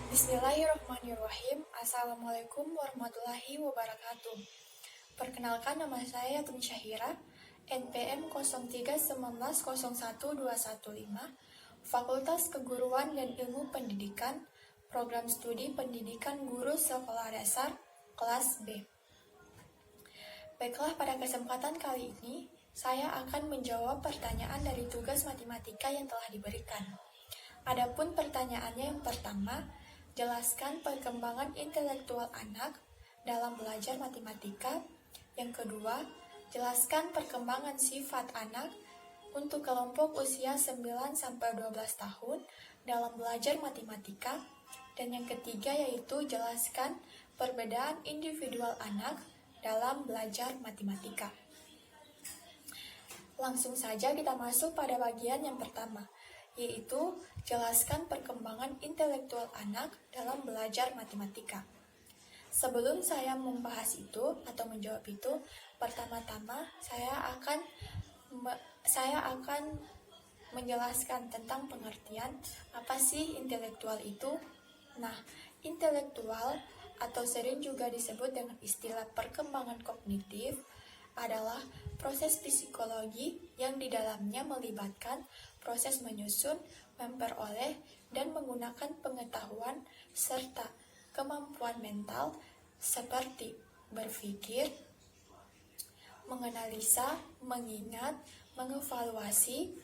Bismillahirrahmanirrahim. Assalamualaikum warahmatullahi wabarakatuh. Perkenalkan, nama saya Tun Syahira, NPM 0319011215, Fakultas Keguruan dan Ilmu Pendidikan, Program Studi Pendidikan Guru Sekolah Dasar, kelas B. Baiklah, pada kesempatan kali ini, saya akan menjawab pertanyaan dari tugas matematika yang telah diberikan. Adapun pertanyaannya yang pertama, jelaskan perkembangan intelektual anak dalam belajar matematika. Yang kedua, jelaskan perkembangan sifat anak untuk kelompok usia 9-12 tahun dalam belajar matematika. Dan yang ketiga yaitu jelaskan perbedaan individual anak dalam belajar matematika. Langsung saja kita masuk pada bagian yang pertama, yaitu jelaskan perkembangan intelektual anak dalam belajar matematika. Sebelum saya membahas itu atau menjawab itu, pertama-tama saya akan menjelaskan tentang pengertian apa sih intelektual itu. Nah, intelektual atau sering juga disebut dengan istilah perkembangan kognitif adalah proses psikologi yang di dalamnya melibatkan proses menyusun, memperoleh, dan menggunakan pengetahuan serta kemampuan mental seperti berpikir, menganalisa, mengingat, mengevaluasi,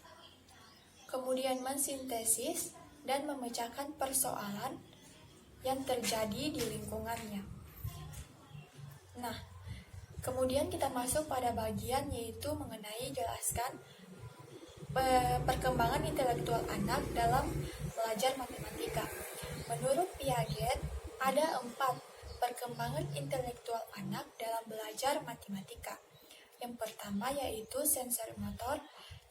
kemudian mensintesis, dan memecahkan persoalan yang terjadi di lingkungannya. Nah, kemudian kita masuk pada bagian yaitu mengenai jelaskan perkembangan intelektual anak dalam belajar matematika. Menurut Piaget, ada 4 perkembangan intelektual anak dalam belajar matematika. Yang pertama yaitu sensori motor,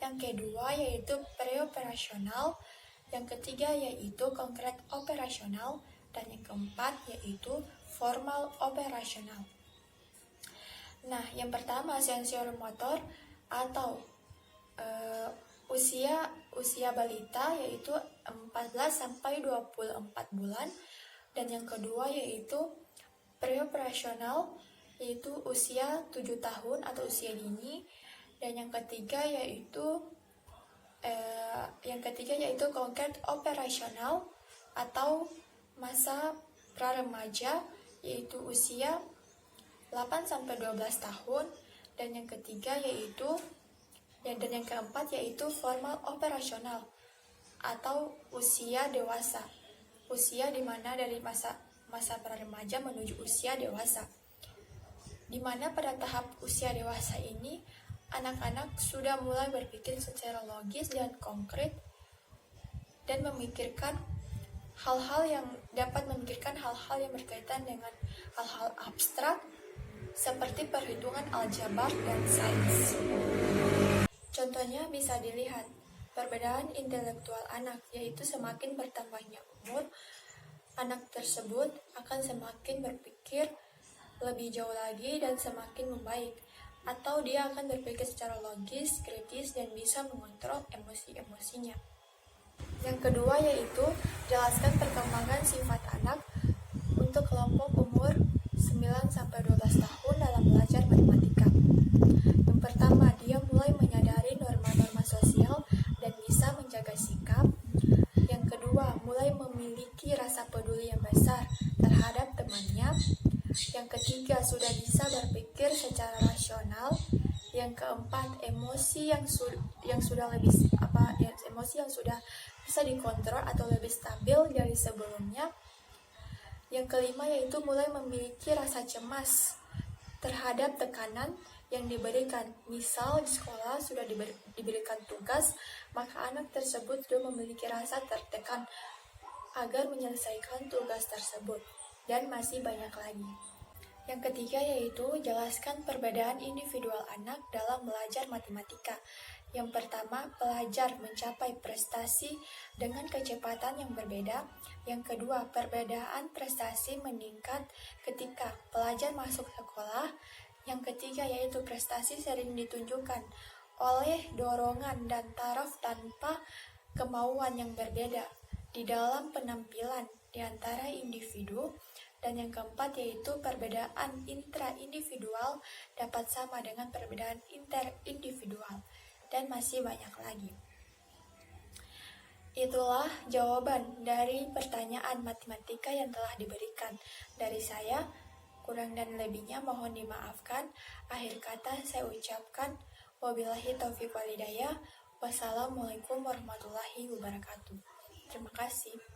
yang kedua yaitu preoperasional, yang ketiga yaitu konkret operasional, dan yang keempat yaitu formal operasional. Nah, yang pertama sensori motor atau usia balita yaitu 14-24 bulan, dan yang kedua yaitu preoperasional yaitu usia 7 tahun atau usia dini, dan yang ketiga yaitu konkret operasional atau masa praremaja yaitu usia 8-12 tahun, dan yang ketiga yaitu dan yang keempat yaitu formal operasional atau usia dewasa. Usia di mana dari masa praremaja menuju usia dewasa. Di mana pada tahap usia dewasa ini anak-anak sudah mulai berpikir secara logis dan konkret dan memikirkan hal-hal yang berkaitan dengan hal-hal abstrak seperti perhitungan aljabar dan sains. Contohnya bisa dilihat perbedaan intelektual anak, yaitu semakin bertambahnya umur, anak tersebut akan semakin berpikir lebih jauh lagi dan semakin membaik, atau dia akan berpikir secara logis, kritis, dan bisa mengontrol emosi-emosinya. Yang kedua yaitu jelaskan perkembangan sifat anak untuk kelompok umur 9-12 tahun dalam belajar matematika. Yang pertama, dia mulai menyadari norma-norma sosial dan bisa menjaga sikap. Yang kedua, mulai memiliki rasa peduli yang besar terhadap temannya. Yang ketiga, sudah bisa berpikir secara rasional. Yang keempat, emosi yang sudah bisa dikontrol atau lebih stabil dari sebelumnya. Yang kelima yaitu mulai memiliki rasa cemas terhadap tekanan yang diberikan. Misal di sekolah sudah diberikan tugas, maka anak tersebut sudah memiliki rasa tertekan agar menyelesaikan tugas tersebut, dan masih banyak lagi. Yang ketiga yaitu jelaskan perbedaan individual anak dalam belajar matematika. Yang pertama, pelajar mencapai prestasi dengan kecepatan yang berbeda. Yang kedua, perbedaan prestasi meningkat ketika pelajar masuk sekolah. Yang ketiga yaitu prestasi sering ditunjukkan oleh dorongan dan taraf tanpa kemauan yang berbeda. di dalam penampilan di antara individu, dan yang keempat yaitu perbedaan intra-individual dapat sama dengan perbedaan inter-individual, dan masih banyak lagi. Itulah jawaban dari pertanyaan matematika yang telah diberikan dari saya. Kurang dan lebihnya mohon dimaafkan. Akhir kata saya ucapkan wabillahi taufiq walhidayah. Wassalamualaikum warahmatullahi wabarakatuh. Terima kasih.